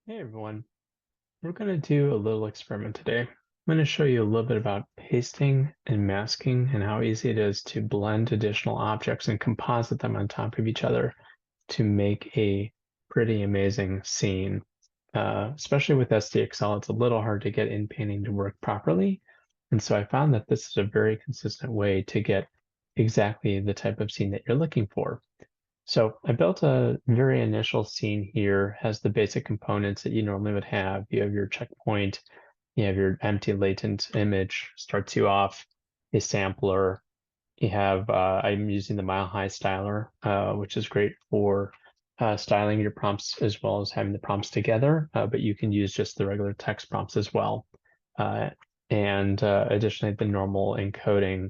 Hey everyone, we're going to do a little experiment today. I'm going to show you a little bit about pasting and masking and how easy it is to blend additional objects and composite them on top of each other to make a pretty amazing scene. Especially with SDXL, it's a little hard to get in painting to work properly. And so I found that this is a very consistent way to get exactly the type of scene that you're looking for. So I built a very initial scene here, has the basic components that you normally would have. You have your checkpoint, you have your empty latent image, starts you off, a sampler. You have, I'm using the Mile High styler, which is great for styling your prompts as well as having the prompts together, but you can use just the regular text prompts as well. Uh, and additionally, the normal encoding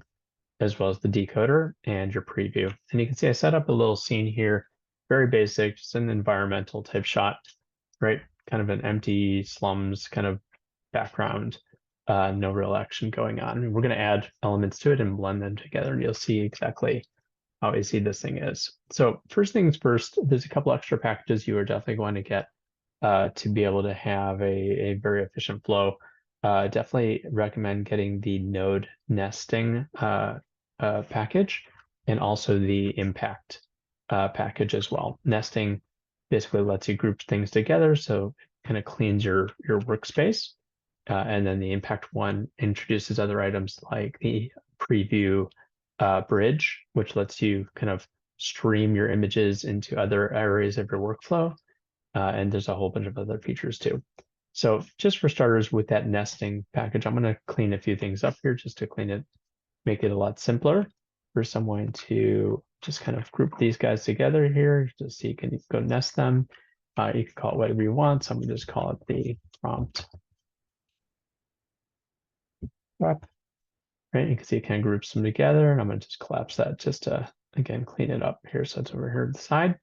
as well as the decoder and your preview. And you can see I set up a little scene here, very basic, just an environmental type shot, right? Kind of an empty slums kind of background, no real action going on. And we're going to add elements to it and blend them together, and you'll see exactly how easy this thing is. So first things first, there's a couple extra packages you are definitely going to get to be able to have a very efficient flow. Definitely recommend getting the node nesting package and also the impact package as well. Nesting basically lets you group things together, so it kind of cleans your workspace. And then the impact one introduces other items like the preview bridge, which lets you kind of stream your images into other areas of your workflow. And there's a whole bunch of other features too. So just for starters, with that nesting package, I'm going to clean a few things up here just to clean it, make it a lot simpler. First, I'm going to just kind of group these guys together here just so you can go nest them. You can call it whatever you want. So I'm going to just call it the prompt. Right, you can see it kind of groups them together, and I'm going to just collapse that just to, again, clean it up here. So it's over here to the side.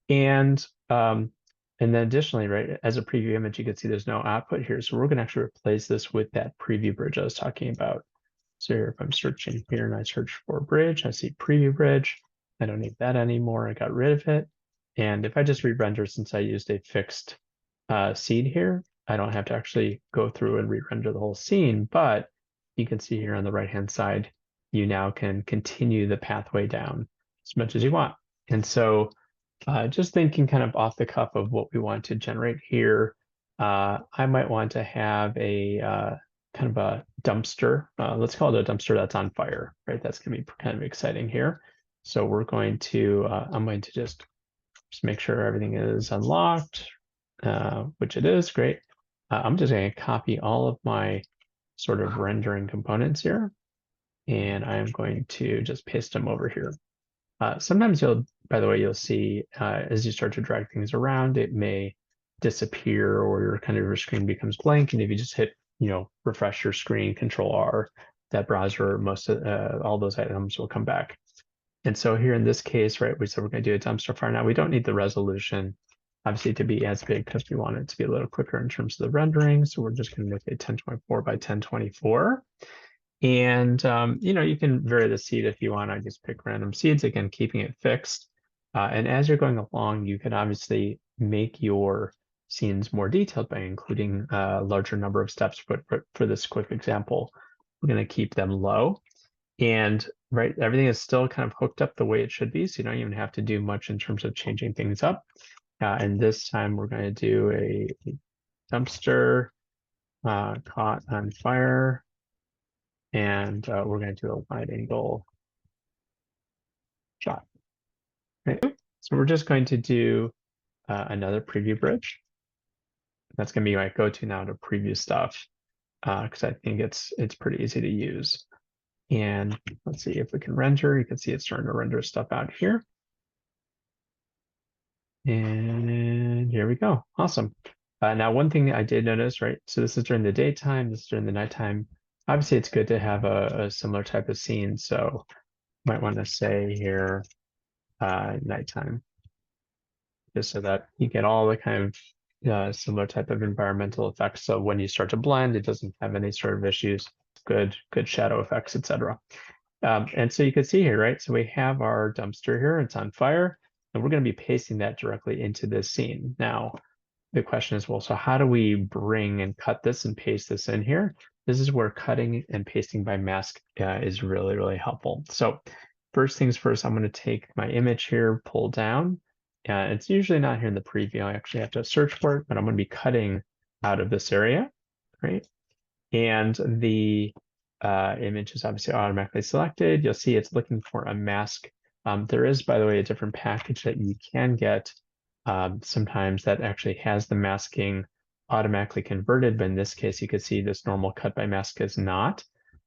And then additionally, right, as a preview image, you can see there's no output here. So we're going to actually replace this with that preview bridge I was talking about. So here, if I'm searching here and I search for bridge, I see preview bridge. I don't need that anymore. I got rid of it. And if I just re-render, since I used a fixed seed here, I don't have to actually go through and re-render the whole scene, but you can see here on the right-hand side, you now can continue the pathway down as much as you want. And so just thinking kind of off the cuff of what we want to generate here, I might want to have a kind of a dumpster. Let's call it a dumpster that's on fire, right? That's going to be kind of exciting here. So we're going to, I'm going to just make sure everything is unlocked, which it is, great. I'm just going to copy all of my sort of rendering components here, and I am going to just paste them over here. Sometimes by the way, you'll see as you start to drag things around, it may disappear or your screen becomes blank. And if you just hit, refresh your screen, Control R, that browser, most of all those items will come back. And so here in this case, right, we said we're going to do a dumpster fire. Now we don't need the resolution, obviously, to be as big because we want it to be a little quicker in terms of the rendering. So we're just going to make it 1024 by 1024. And you can vary the seed if you want. I just pick random seeds, again, keeping it fixed. And as you're going along, you can obviously make your scenes more detailed by including a larger number of steps. But for this quick example, we're going to keep them low. And right, everything is still kind of hooked up the way it should be. So you don't even have to do much in terms of changing things up. And this time we're going to do a dumpster caught on fire. And we're going to do a wide angle shot. Right? So we're just going to do another preview bridge. That's going to be my go-to now to preview stuff because I think it's pretty easy to use. And let's see if we can render. You can see it's starting to render stuff out here. And here we go. Awesome. Now, one thing I did notice, right? So this is during the daytime, this is during the nighttime. Obviously, it's good to have a similar type of scene. So might want to say here, nighttime, just so that you get all the kind of similar type of environmental effects. So when you start to blend, it doesn't have any sort of issues, good shadow effects, etc. And so you can see here, right? So we have our dumpster here, it's on fire, and we're going to be pasting that directly into this scene. Now, the question is, well, so how do we bring and cut this and paste this in here? This is where cutting and pasting by mask is really, really helpful. So first things first, I'm going to take my image here, pull down. It's usually not here in the preview. I actually have to search for it, but I'm going to be cutting out of this area, right? And the image is obviously automatically selected. You'll see it's looking for a mask. There is, by the way, a different package that you can get sometimes that actually has the masking automatically converted, but in this case, you can see this normal cut by mask is not.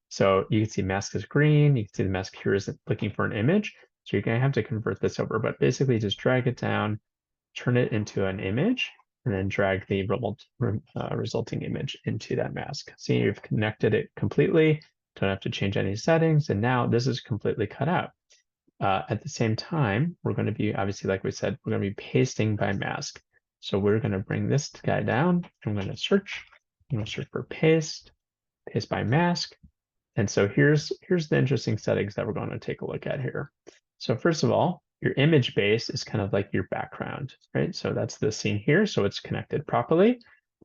So you can see mask is green. You can see the mask here is looking for an image. So you're going to have to convert this over, but basically just drag it down, turn it into an image, and then drag the resulting image into that mask. See, you've connected it completely. Don't have to change any settings. And now this is completely cut out. At the same time, we're going to be, obviously, like we said, we're going to be pasting by mask. So we're going to bring this guy down. I'm going to search. I'm going to search for paste by mask. And so here's the interesting settings that we're going to take a look at here. So first of all, your image base is kind of like your background, right? So that's the scene here. So it's connected properly.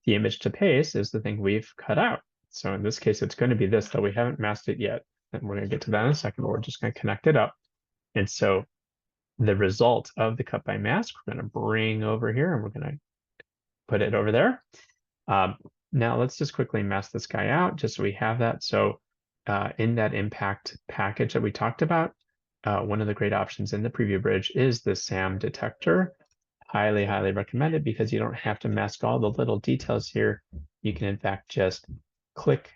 The image to paste is the thing we've cut out. So in this case, it's going to be this, though we haven't masked it yet. And we're going to get to that in a second, but we're just going to connect it up. And so the result of the cut by mask, we're going to bring over here and we're going to put it over there. Now let's just quickly mask this guy out just so we have that. So in that impact package that we talked about, one of the great options in the preview bridge is the SAM detector. Highly, highly recommend it because you don't have to mask all the little details here. You can in fact just click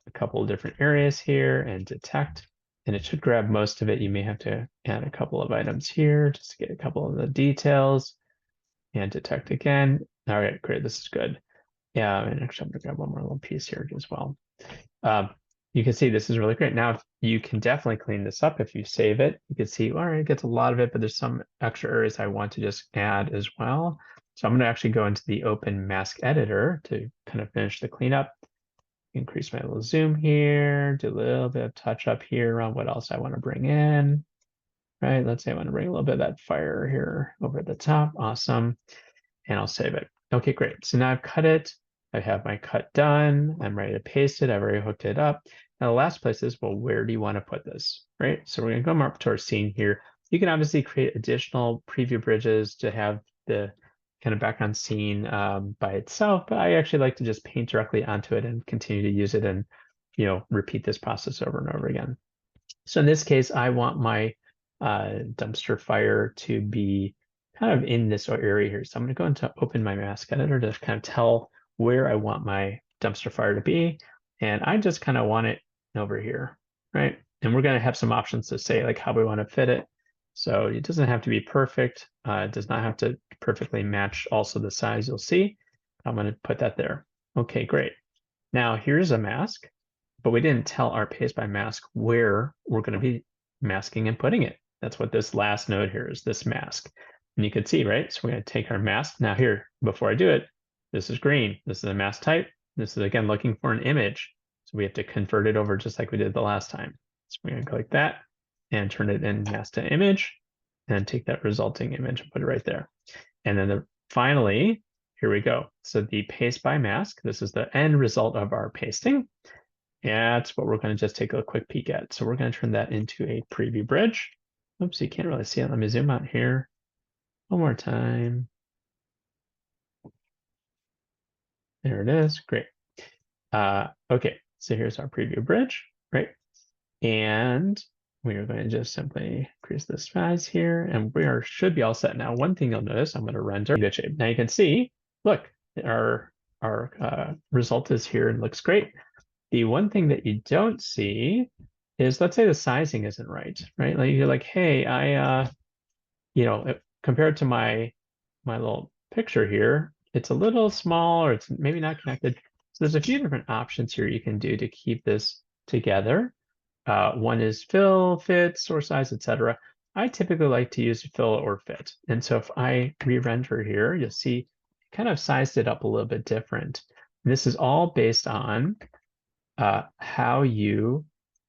a couple of different areas here and detect, and it should grab most of it. You may have to add a couple of items here just to get a couple of the details and detect again. All right, great, this is good. Yeah, and actually I'm gonna grab one more little piece here as well. You can see this is really great. Now, you can definitely clean this up if you save it. You can see, all right, it gets a lot of it, but there's some extra areas I want to just add as well. So I'm going to actually go into the Open Mask Editor to kind of finish the cleanup. Increase my little zoom here, do a little bit of touch up here on what else I want to bring in. Right, let's say I want to bring a little bit of that fire here over the top. Awesome. And I'll save it. Okay, great. So now I've cut it. I have my cut done. I'm ready to paste it. I've already hooked it up. Now the last place is, well, where do you want to put this, right? So we're going to go up to our scene here. You can obviously create additional preview bridges to have the kind of background scene by itself, but I actually like to just paint directly onto it and continue to use it and, repeat this process over and over again. So in this case, I want my dumpster fire to be kind of in this area here. So I'm going to go into Open My Mask Editor to kind of tell where I want my dumpster fire to be. And I just kind of want it over here, right? And we're going to have some options to say like how we want to fit it. So it doesn't have to be perfect. It does not have to perfectly match also the size you'll see. I'm going to put that there. Okay, great. Now here's a mask, but we didn't tell our paste by mask where we're going to be masking and putting it. That's what this last node here is, this mask. And you can see, right? So we're going to take our mask. Now here, before I do it, this is green. This is a mask type. This is, again, looking for an image. So we have to convert it over just like we did the last time. So we're going to click that and turn it in mask to image and take that resulting image and put it right there. And then finally, here we go. So the paste by mask, this is the end result of our pasting. That's what we're going to just take a quick peek at. So we're going to turn that into a preview bridge. Oops, you can't really see it. Let me zoom out here one more time. There it is. Great. Okay, so here's our preview bridge, right? And we are going to just simply increase the size here, and should be all set. Now, one thing you'll notice, I'm going to render good shape. Now you can see, look, our result is here and looks great. The one thing that you don't see is, let's say the sizing isn't right? Like you're like, hey, compared to my little picture here, it's a little small or it's maybe not connected. So there's a few different options here you can do to keep this together. One is fill, fit, source size, etc. I typically like to use fill or fit. And so if I re-render here, you'll see it kind of sized it up a little bit different. And this is all based on how you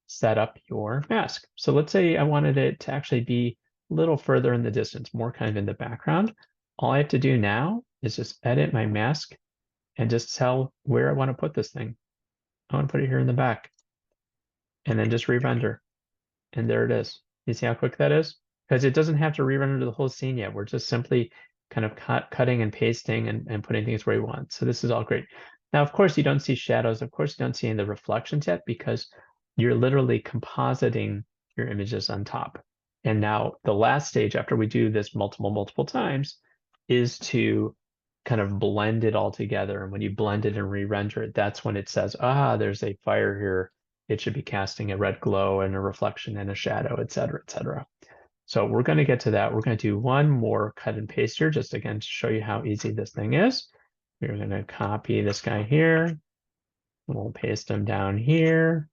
set up your mask. So let's say I wanted it to actually be a little further in the distance, more kind of in the background. All I have to do now is just edit my mask and just tell where I want to put this thing. I want to put it here in the back and then just re-render. And there it is. You see how quick that is? Because it doesn't have to re-render the whole scene yet. We're just simply kind of cutting and pasting and putting things where we want. So this is all great. Now, of course, you don't see shadows. Of course, you don't see any of the reflections yet because you're literally compositing your images on top. And now the last stage after we do this multiple times is to kind of blend it all together. And when you blend it and re-render it, that's when it says, ah, there's a fire here. It should be casting a red glow and a reflection and a shadow, et cetera, et cetera. So we're going to get to that. We're going to do one more cut and paste here, just again to show you how easy this thing is. We're going to copy this guy here. We'll paste him down here.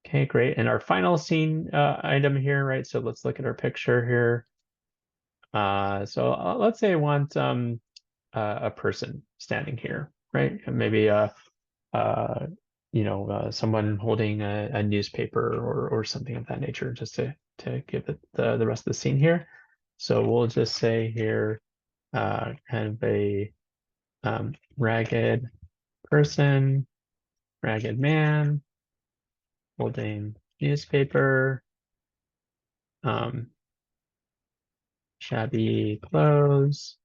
Okay, great. And our final scene item here, right? So let's look at our picture here. So let's say I want a person standing here, right? Maybe someone holding a newspaper or something of that nature, just to give it the rest of the scene here. So we'll just say here, kind of a ragged person, ragged man, holding newspaper, shabby clothes,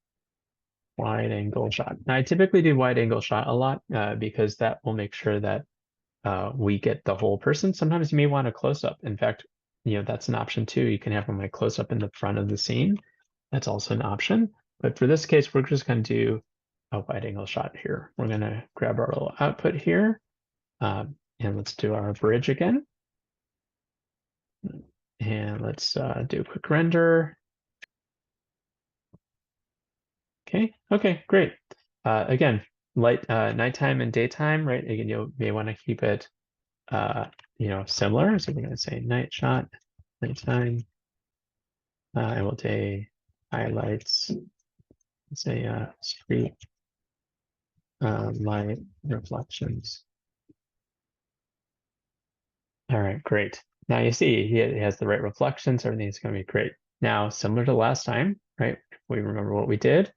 wide angle shot. Now I typically do wide angle shot a lot because that will make sure that we get the whole person. Sometimes you may want a close up. In fact, that's an option too. You can have them like close up in the front of the scene. That's also an option. But for this case, we're just going to do a wide angle shot here. We're going to grab our little output here. And let's do our bridge again. And let's do a quick render. Okay, great. Again, nighttime and daytime, right? Again, you may want to keep it similar. So we're going to say night shot, nighttime. And we'll say highlights, say street light reflections. All right, great. Now you see he has the right reflections, everything's going to be great. Now, similar to last time, right? We remember what we did.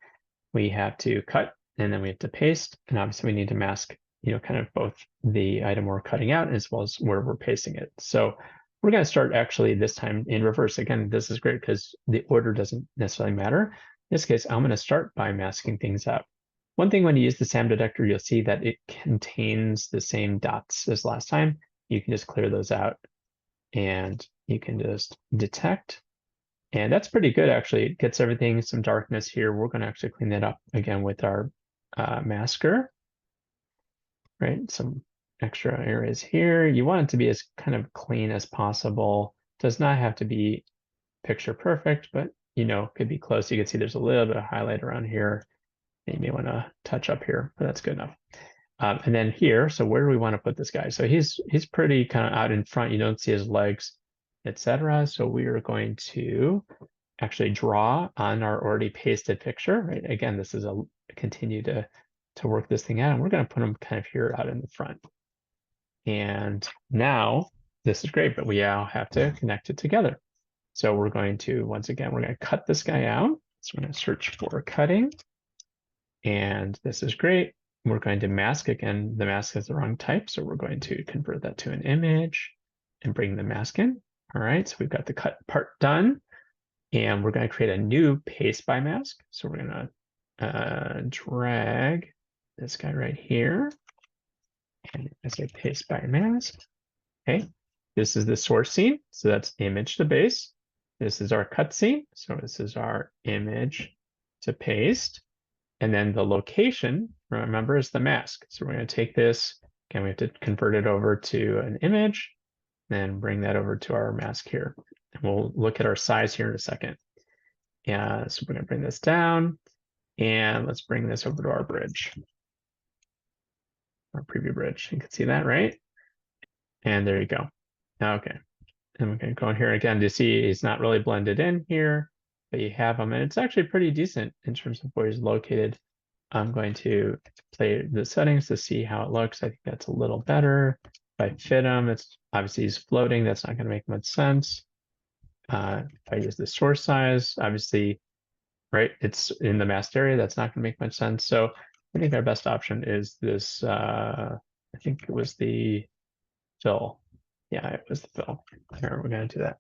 We have to cut and then we have to paste, and obviously we need to mask, kind of both the item we're cutting out as well as where we're pasting it. So we're going to start actually this time in reverse. Again, this is great because the order doesn't necessarily matter. In this case, I'm going to start by masking things out. One thing when you use the SAM detector, you'll see that it contains the same dots as last time. You can just clear those out and you can just detect. And that's pretty good, actually. It gets everything, some darkness here. We're going to actually clean that up again with our masker, right? Some extra areas here. You want it to be as kind of clean as possible. Does not have to be picture perfect, but could be close. You can see there's a little bit of highlight around here. You may want to touch up here, but that's good enough. And then here, so where do we want to put this guy? So he's pretty kind of out in front. You don't see his legs, etc. So we are going to actually draw on our already pasted picture, right? Again, this is a continue to work this thing out, and we're going to put him kind of here out in the front. And now this is great, but we now have to connect it together. So we're going to, once again, we're going to cut this guy out. So we're going to search for cutting. And this is great. We're going to mask again. The mask is the wrong type, so we're going to convert that to an image and bring the mask in. All right, so we've got the cut part done. And we're going to create a new paste by mask. So we're going to drag this guy right here. And I say paste by mask. Okay, this is the source scene. So that's image to base. This is our cut scene. So this is our image to paste. And then the location, remember, is the mask. So we're going to take this. Again, we have to convert it over to an image, then bring that over to our mask here. And we'll look at our size here in a second. Yeah, so we're going to bring this down, and let's bring this over to our bridge, our preview bridge. You can see that, right? And there you go. Okay, and we're going to go in here again to see he's not really blended in here, but you have him, and it's actually pretty decent in terms of where he's located. I'm going to play the settings to see how it looks. I think that's a little better. If I fit him, it's obviously he's floating. That's not going to make much sense. If I use the source size, obviously, right? It's in the masked area. That's not going to make much sense. So I think our best option is this. I think it was the fill. Yeah, it was the fill. Here, we're going to do that.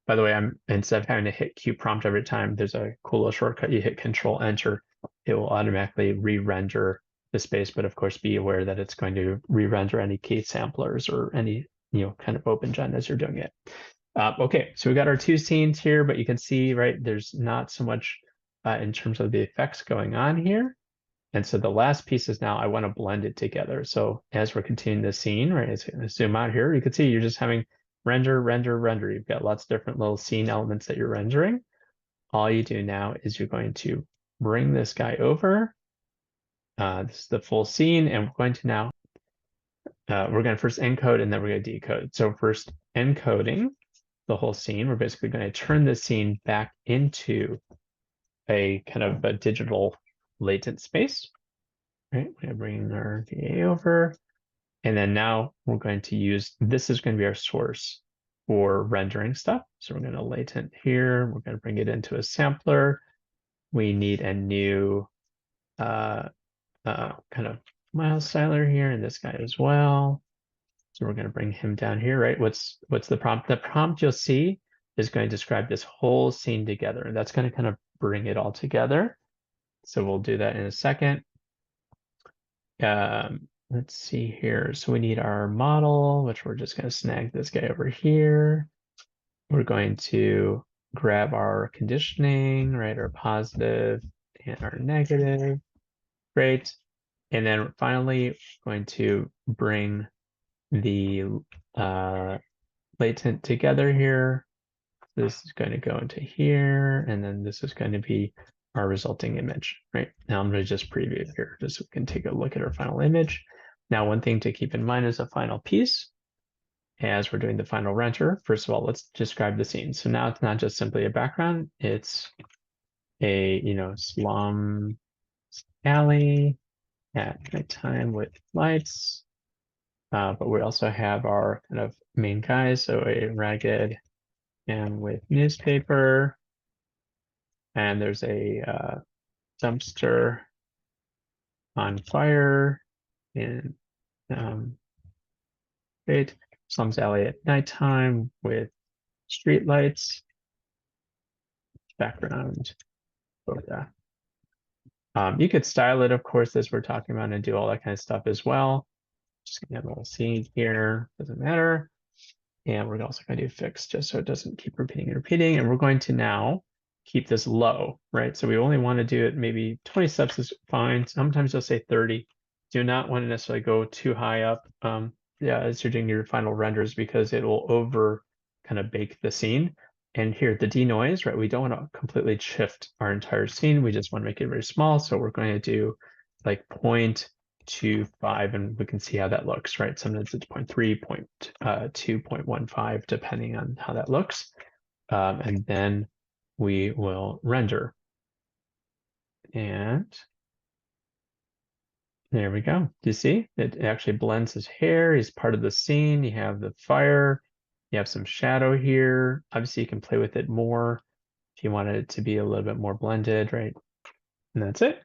By the way, instead of having to hit Q prompt every time, there's a cool little shortcut. You hit Control Enter, it will automatically re-render the space. But of course, be aware that it's going to re-render any key samplers or any kind of open-gen as you're doing it. Okay, so we got our two scenes here, but you can see, right, there's not so much in terms of the effects going on here. And so the last piece is now I want to blend it together. So as we're continuing the scene, right, as I zoom out here, you can see you're just having render, render, render. You've got lots of different little scene elements that you're rendering. All you do now is you're going to bring this guy over. This is the full scene, and we're going to now, we're going to first encode and then we're going to decode. So first encoding the whole scene, we're basically going to turn the scene back into a kind of a digital latent space. Right, we're going to bring our VA over. And then now we're going to use, this is going to be our source for rendering stuff. So we're going to latent here. We're going to bring it into a sampler. We need a new kind of mild styler here, and this guy as well. So we're going to bring him down here, right? What's the prompt? The prompt you'll see is going to describe this whole scene together, and that's going to kind of bring it all together. So we'll do that in a second. Let's see here. So we need our model, which we're just going to snag this guy over here. We're going to grab our conditioning, right? Our positive and our negative. Great. And then finally, we're going to bring the latent together here. This is going to go into here, and then this is going to be our resulting image, right? Now I'm going to just preview it here, just so we can take a look at our final image. Now, one thing to keep in mind is the final piece. As we're doing the final render, first of all, let's describe the scene. So now it's not just simply a background, it's a, slum alley at nighttime with lights. But we also have our kind of main guys, so a ragged and with newspaper. And there's a dumpster on fire in great slums alley at nighttime with street lights. Background. You could style it, of course, as we're talking about, and do all that kind of stuff as well. Just gonna have a little scene here, doesn't matter. And we're also going to do fix just so it doesn't keep repeating and repeating. And we're going to now keep this low, right? So we only want to do it maybe 20 steps is fine. Sometimes you'll say 30. Do not want to necessarily go too high up as you're doing your final renders, because it will over kind of bake the scene. And here, the denoise, right? We don't want to completely shift our entire scene. We just want to make it very small. So we're going to do like 0.25, and we can see how that looks, right? Sometimes it's 0.3, 0.2, 0.15, depending on how that looks. And then we will render. And there we go. Do you see? It actually blends his hair. He's part of the scene. You have the fire. You have some shadow here. Obviously, you can play with it more if you wanted it to be a little bit more blended, right? And that's it.